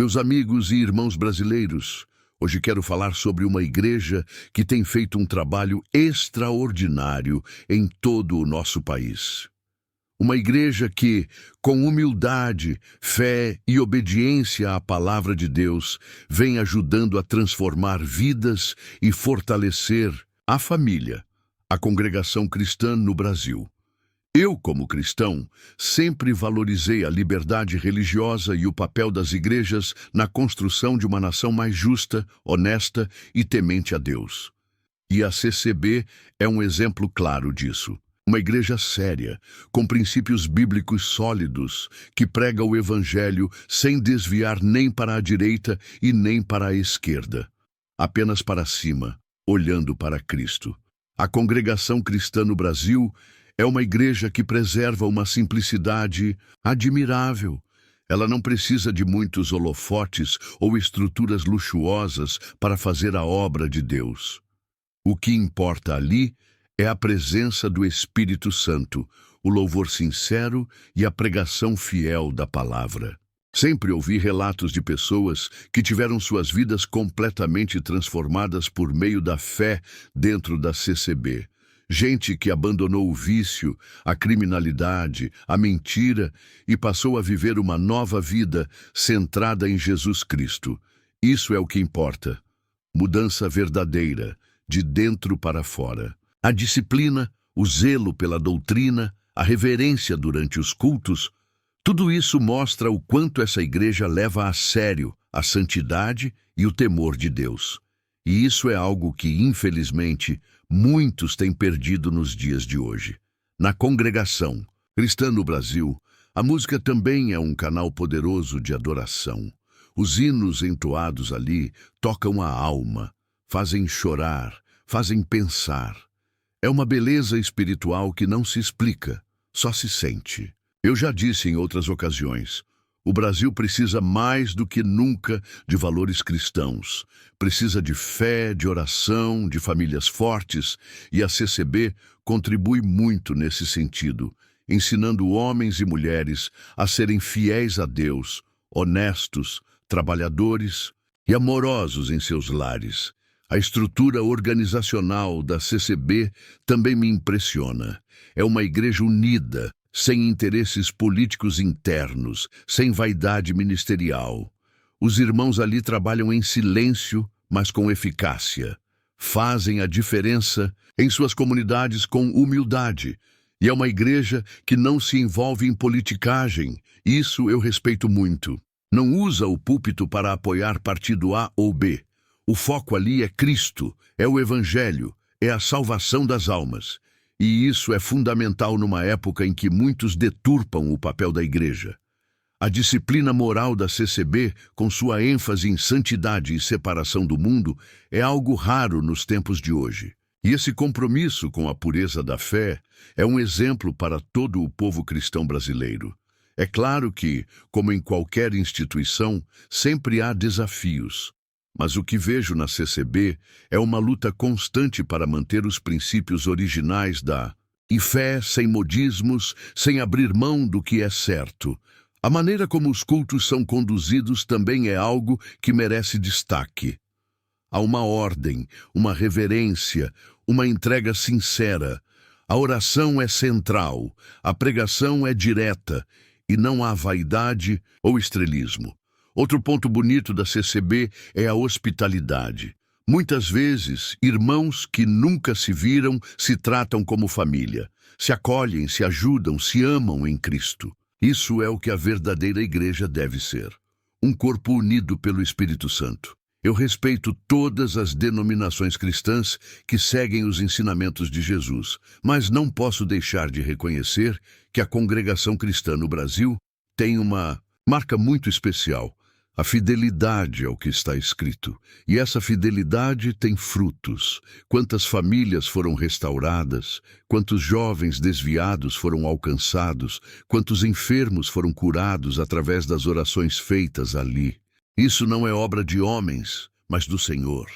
Meus amigos e irmãos brasileiros, hoje quero falar sobre uma igreja que tem feito um trabalho extraordinário em todo o nosso país. Uma igreja que, com humildade, fé e obediência à palavra de Deus, vem ajudando a transformar vidas e fortalecer a família, a congregação cristã no Brasil. Eu, como cristão, sempre valorizei a liberdade religiosa e o papel das igrejas na construção de uma nação mais justa, honesta e temente a Deus. E a CCB é um exemplo claro disso. Uma igreja séria, com princípios bíblicos sólidos, que prega o Evangelho sem desviar nem para a direita e nem para a esquerda, apenas para cima, olhando para Cristo. A congregação cristã no Brasil é uma igreja que preserva uma simplicidade admirável. Ela não precisa de muitos holofotes ou estruturas luxuosas para fazer a obra de Deus. O que importa ali é a presença do Espírito Santo, o louvor sincero e a pregação fiel da palavra. Sempre ouvi relatos de pessoas que tiveram suas vidas completamente transformadas por meio da fé dentro da CCB. Gente que abandonou o vício, a criminalidade, a mentira e passou a viver uma nova vida centrada em Jesus Cristo. Isso é o que importa. Mudança verdadeira, de dentro para fora. A disciplina, o zelo pela doutrina, a reverência durante os cultos, tudo isso mostra o quanto essa igreja leva a sério a santidade e o temor de Deus. E isso é algo que, infelizmente, muitos têm perdido nos dias de hoje. Na congregação cristã no Brasil, a música também é um canal poderoso de adoração. Os hinos entoados ali tocam a alma, fazem chorar, fazem pensar. É uma beleza espiritual que não se explica, só se sente. Eu já disse em outras ocasiões, o Brasil precisa mais do que nunca de valores cristãos. Precisa de fé, de oração, de famílias fortes, e a CCB contribui muito nesse sentido, ensinando homens e mulheres a serem fiéis a Deus, honestos, trabalhadores e amorosos em seus lares. A estrutura organizacional da CCB também me impressiona. É uma igreja unida, sem interesses políticos internos, sem vaidade ministerial. Os irmãos ali trabalham em silêncio, mas com eficácia. Fazem a diferença em suas comunidades com humildade. E é uma igreja que não se envolve em politicagem. Isso eu respeito muito. Não usa o púlpito para apoiar partido A ou B. O foco ali é Cristo, é o Evangelho, é a salvação das almas. E isso é fundamental numa época em que muitos deturpam o papel da igreja. A disciplina moral da CCB, com sua ênfase em santidade e separação do mundo, é algo raro nos tempos de hoje. E esse compromisso com a pureza da fé é um exemplo para todo o povo cristão brasileiro. É claro que, como em qualquer instituição, sempre há desafios. Mas o que vejo na CCB é uma luta constante para manter os princípios originais e fé sem modismos, sem abrir mão do que é certo. A maneira como os cultos são conduzidos também é algo que merece destaque. Há uma ordem, uma reverência, uma entrega sincera. A oração é central, a pregação é direta e não há vaidade ou estrelismo. Outro ponto bonito da CCB é a hospitalidade. Muitas vezes, irmãos que nunca se viram se tratam como família. Se acolhem, se ajudam, se amam em Cristo. Isso é o que a verdadeira igreja deve ser. Um corpo unido pelo Espírito Santo. Eu respeito todas as denominações cristãs que seguem os ensinamentos de Jesus, mas não posso deixar de reconhecer que a congregação cristã no Brasil tem uma marca muito especial. A fidelidade ao que está escrito. E essa fidelidade tem frutos. Quantas famílias foram restauradas, quantos jovens desviados foram alcançados, quantos enfermos foram curados através das orações feitas ali. Isso não é obra de homens, mas do Senhor.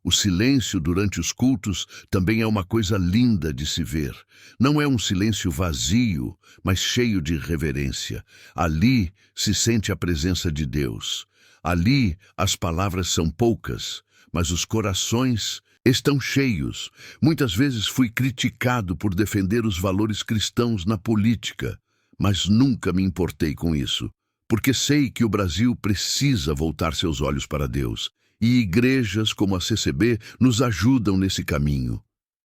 O silêncio durante os cultos também é uma coisa linda de se ver. Não é um silêncio vazio, mas cheio de reverência. Ali se sente a presença de Deus. Ali as palavras são poucas, mas os corações estão cheios. Muitas vezes fui criticado por defender os valores cristãos na política, mas nunca me importei com isso, porque sei que o Brasil precisa voltar seus olhos para Deus, e igrejas como a CCB nos ajudam nesse caminho.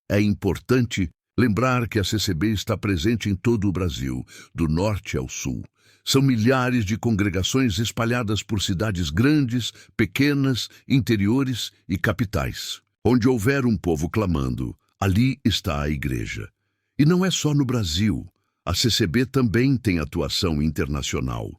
É importante lembrar que a CCB está presente em todo o Brasil, do norte ao sul. São milhares de congregações espalhadas por cidades grandes, pequenas, interiores e capitais. Onde houver um povo clamando, ali está a igreja. E não é só no Brasil. A CCB também tem atuação internacional.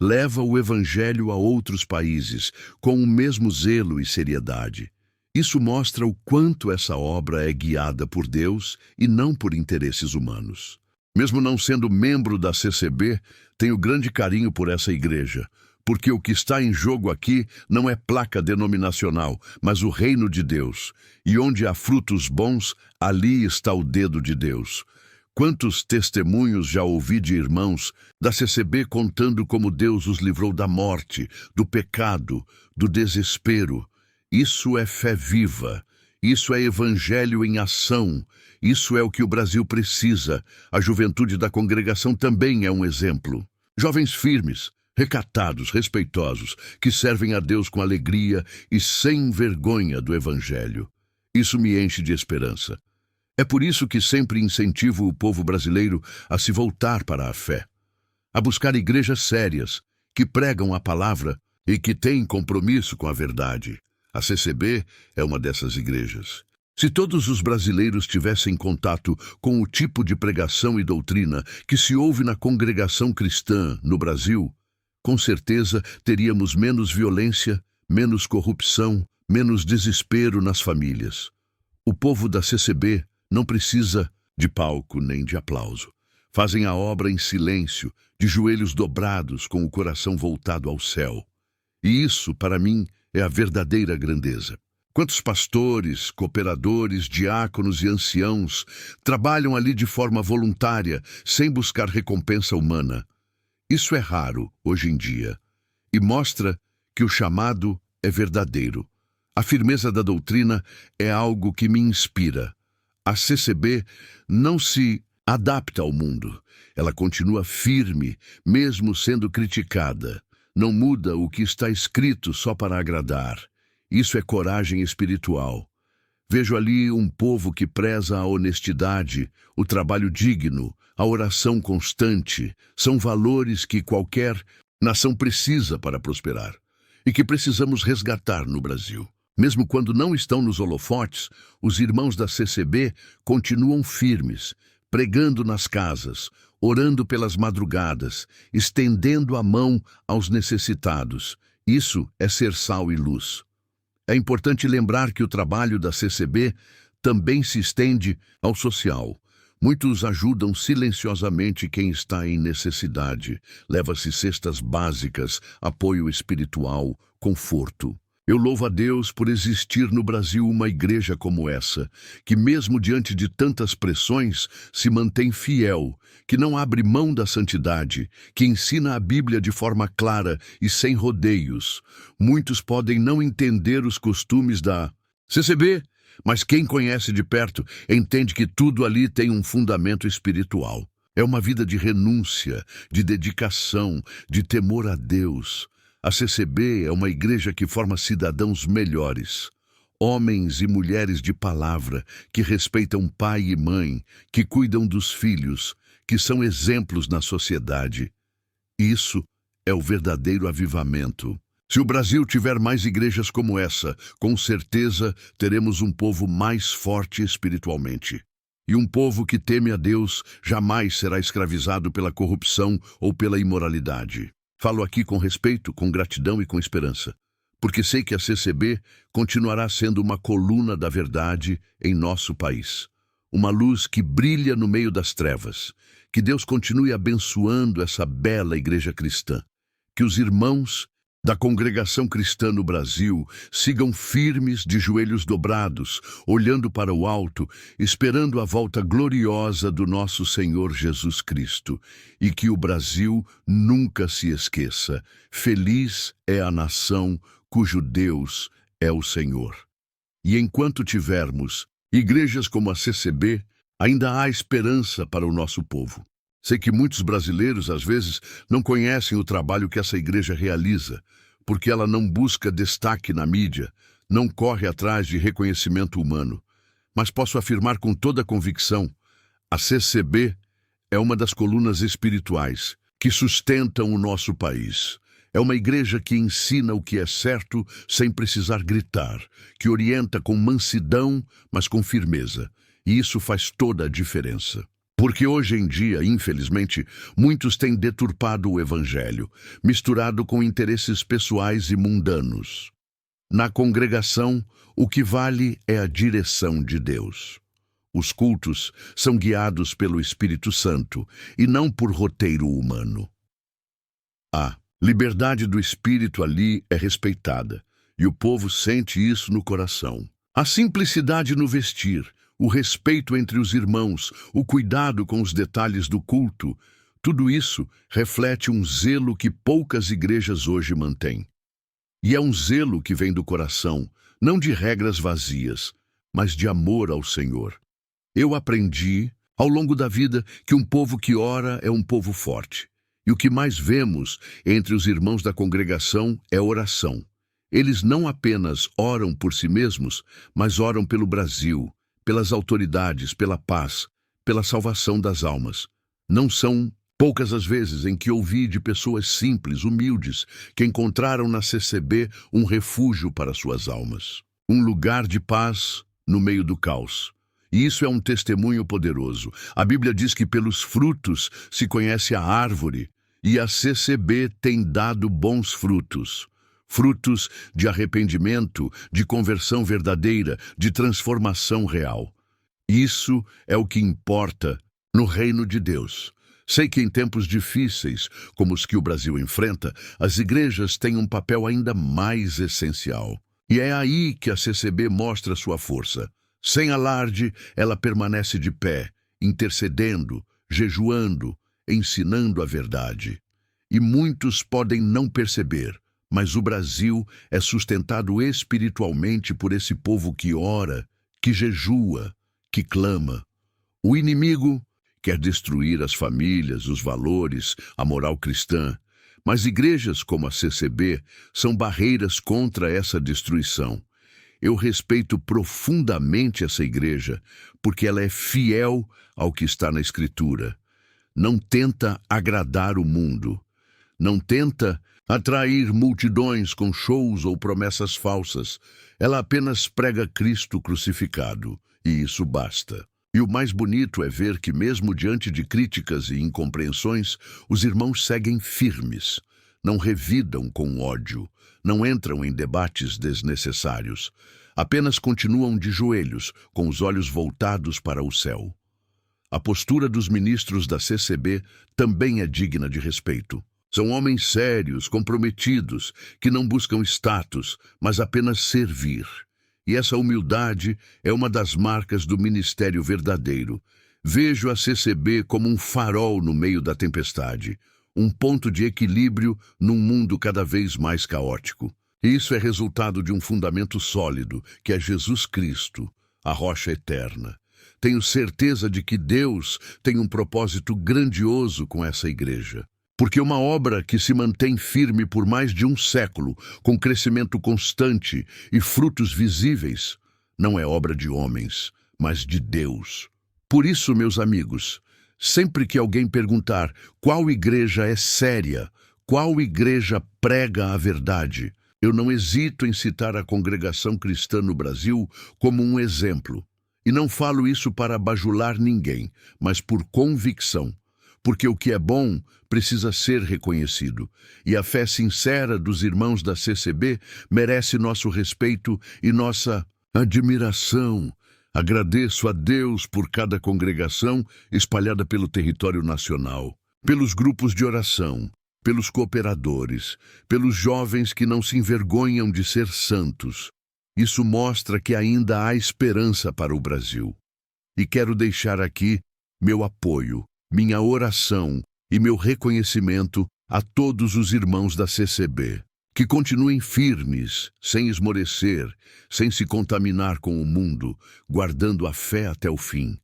Leva o evangelho a outros países com o mesmo zelo e seriedade. Isso mostra o quanto essa obra é guiada por Deus e não por interesses humanos. Mesmo não sendo membro da CCB, tenho grande carinho por essa igreja, porque o que está em jogo aqui não é placa denominacional, mas o reino de Deus. E onde há frutos bons, ali está o dedo de Deus. Quantos testemunhos já ouvi de irmãos da CCB contando como Deus os livrou da morte, do pecado, do desespero. Isso é fé viva, isso é evangelho em ação, isso é o que o Brasil precisa. A juventude da congregação também é um exemplo. Jovens firmes, recatados, respeitosos, que servem a Deus com alegria e sem vergonha do evangelho. Isso me enche de esperança. É por isso que sempre incentivo o povo brasileiro a se voltar para a fé, a buscar igrejas sérias, que pregam a palavra e que têm compromisso com a verdade. A CCB é uma dessas igrejas. Se todos os brasileiros tivessem contato com o tipo de pregação e doutrina que se ouve na congregação cristã no Brasil, com certeza teríamos menos violência, menos corrupção, menos desespero nas famílias. O povo da CCB não precisa de palco nem de aplauso. Fazem a obra em silêncio, de joelhos dobrados, com o coração voltado ao céu. E isso, para mim, é a verdadeira grandeza. Quantos pastores, cooperadores, diáconos e anciãos trabalham ali de forma voluntária, sem buscar recompensa humana? Isso é raro hoje em dia e mostra que o chamado é verdadeiro. A firmeza da doutrina é algo que me inspira. A CCB não se adapta ao mundo. Ela continua firme, mesmo sendo criticada. Não muda o que está escrito só para agradar. Isso é coragem espiritual. Vejo ali um povo que preza a honestidade, o trabalho digno, a oração constante. São valores que qualquer nação precisa para prosperar e que precisamos resgatar no Brasil. Mesmo quando não estão nos holofotes, os irmãos da CCB continuam firmes, pregando nas casas, orando pelas madrugadas, estendendo a mão aos necessitados. Isso é ser sal e luz. É importante lembrar que o trabalho da CCB também se estende ao social. Muitos ajudam silenciosamente quem está em necessidade. Leva-se cestas básicas, apoio espiritual, conforto. Eu louvo a Deus por existir no Brasil uma igreja como essa, que mesmo diante de tantas pressões, se mantém fiel, que não abre mão da santidade, que ensina a Bíblia de forma clara e sem rodeios. Muitos podem não entender os costumes da CCB, mas quem conhece de perto entende que tudo ali tem um fundamento espiritual. É uma vida de renúncia, de dedicação, de temor a Deus. A CCB é uma igreja que forma cidadãos melhores, homens e mulheres de palavra, que respeitam pai e mãe, que cuidam dos filhos, que são exemplos na sociedade. Isso é o verdadeiro avivamento. Se o Brasil tiver mais igrejas como essa, com certeza teremos um povo mais forte espiritualmente. E um povo que teme a Deus jamais será escravizado pela corrupção ou pela imoralidade. Falo aqui com respeito, com gratidão e com esperança, porque sei que a CCB continuará sendo uma coluna da verdade em nosso país. Uma luz que brilha no meio das trevas. Que Deus continue abençoando essa bela igreja cristã. Que os irmãos da Congregação Cristã no Brasil sigam firmes de joelhos dobrados, olhando para o alto, esperando a volta gloriosa do nosso Senhor Jesus Cristo. E que o Brasil nunca se esqueça: feliz é a nação cujo Deus é o Senhor. E enquanto tivermos igrejas como a CCB, ainda há esperança para o nosso povo. Sei que muitos brasileiros, às vezes, não conhecem o trabalho que essa igreja realiza, porque ela não busca destaque na mídia, não corre atrás de reconhecimento humano. Mas posso afirmar com toda convicção: a CCB é uma das colunas espirituais que sustentam o nosso país. É uma igreja que ensina o que é certo sem precisar gritar, que orienta com mansidão, mas com firmeza. E isso faz toda a diferença. Porque hoje em dia, infelizmente, muitos têm deturpado o evangelho, misturado com interesses pessoais e mundanos. Na congregação, o que vale é a direção de Deus. Os cultos são guiados pelo Espírito Santo e não por roteiro humano. A liberdade do Espírito ali é respeitada, e o povo sente isso no coração. A simplicidade no vestir, o respeito entre os irmãos, o cuidado com os detalhes do culto, tudo isso reflete um zelo que poucas igrejas hoje mantêm. E é um zelo que vem do coração, não de regras vazias, mas de amor ao Senhor. Eu aprendi, ao longo da vida, que um povo que ora é um povo forte. E o que mais vemos entre os irmãos da congregação é oração. Eles não apenas oram por si mesmos, mas oram pelo Brasil, pelas autoridades, pela paz, pela salvação das almas. Não são poucas as vezes em que ouvi de pessoas simples, humildes, que encontraram na CCB um refúgio para suas almas. Um lugar de paz no meio do caos. E isso é um testemunho poderoso. A Bíblia diz que pelos frutos se conhece a árvore, e a CCB tem dado bons frutos. Frutos de arrependimento, de conversão verdadeira, de transformação real. Isso é o que importa no reino de Deus. Sei que em tempos difíceis, como os que o Brasil enfrenta, as igrejas têm um papel ainda mais essencial. E é aí que a CCB mostra sua força. Sem alarde, ela permanece de pé, intercedendo, jejuando, ensinando a verdade. E muitos podem não perceber, mas o Brasil é sustentado espiritualmente por esse povo que ora, que jejua, que clama. O inimigo quer destruir as famílias, os valores, a moral cristã, mas igrejas como a CCB são barreiras contra essa destruição. Eu respeito profundamente essa igreja, porque ela é fiel ao que está na Escritura. Não tenta agradar o mundo. Não tenta atrair multidões com shows ou promessas falsas. Ela apenas prega Cristo crucificado, e isso basta. E o mais bonito é ver que, mesmo diante de críticas e incompreensões, os irmãos seguem firmes. Não revidam com ódio, não entram em debates desnecessários. Apenas continuam de joelhos, com os olhos voltados para o céu. A postura dos ministros da CCB também é digna de respeito. São homens sérios, comprometidos, que não buscam status, mas apenas servir. E essa humildade é uma das marcas do ministério verdadeiro. Vejo a CCB como um farol no meio da tempestade, um ponto de equilíbrio num mundo cada vez mais caótico. E isso é resultado de um fundamento sólido, que é Jesus Cristo, a rocha eterna. Tenho certeza de que Deus tem um propósito grandioso com essa igreja. Porque uma obra que se mantém firme por mais de um século, com crescimento constante e frutos visíveis, não é obra de homens, mas de Deus. Por isso, meus amigos, sempre que alguém perguntar qual igreja é séria, qual igreja prega a verdade, eu não hesito em citar a Congregação Cristã no Brasil como um exemplo. E não falo isso para bajular ninguém, mas por convicção. Porque o que é bom precisa ser reconhecido, e a fé sincera dos irmãos da CCB merece nosso respeito e nossa admiração. Agradeço a Deus por cada congregação espalhada pelo território nacional, pelos grupos de oração, pelos cooperadores, pelos jovens que não se envergonham de ser santos. Isso mostra que ainda há esperança para o Brasil. E quero deixar aqui meu apoio, minha oração e meu reconhecimento a todos os irmãos da CCB, que continuem firmes, sem esmorecer, sem se contaminar com o mundo, guardando a fé até o fim.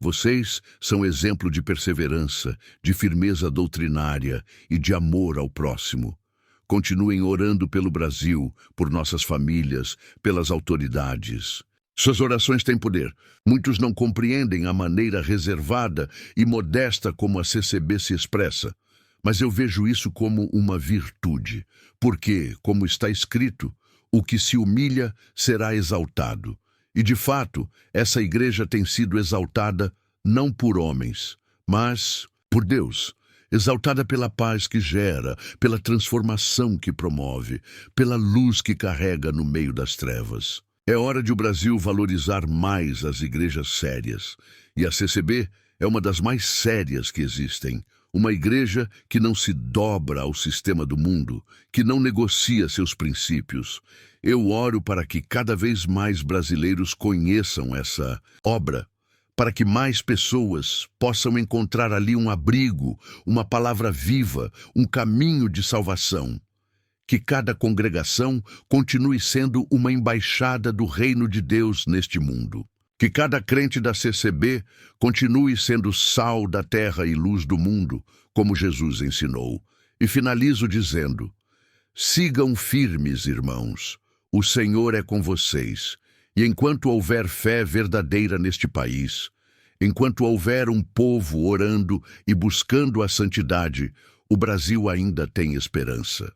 Vocês são exemplo de perseverança, de firmeza doutrinária e de amor ao próximo. Continuem orando pelo Brasil, por nossas famílias, pelas autoridades. Suas orações têm poder. Muitos não compreendem a maneira reservada e modesta como a CCB se expressa, mas eu vejo isso como uma virtude, porque, como está escrito, o que se humilha será exaltado. E, de fato, essa igreja tem sido exaltada não por homens, mas por Deus. Exaltada pela paz que gera, pela transformação que promove, pela luz que carrega no meio das trevas. É hora de o Brasil valorizar mais as igrejas sérias. E a CCB é uma das mais sérias que existem. Uma igreja que não se dobra ao sistema do mundo, que não negocia seus princípios. Eu oro para que cada vez mais brasileiros conheçam essa obra, para que mais pessoas possam encontrar ali um abrigo, uma palavra viva, um caminho de salvação. Que cada congregação continue sendo uma embaixada do reino de Deus neste mundo. Que cada crente da CCB continue sendo sal da terra e luz do mundo, como Jesus ensinou. E finalizo dizendo: sigam firmes, irmãos. O Senhor é com vocês. E enquanto houver fé verdadeira neste país, enquanto houver um povo orando e buscando a santidade, o Brasil ainda tem esperança.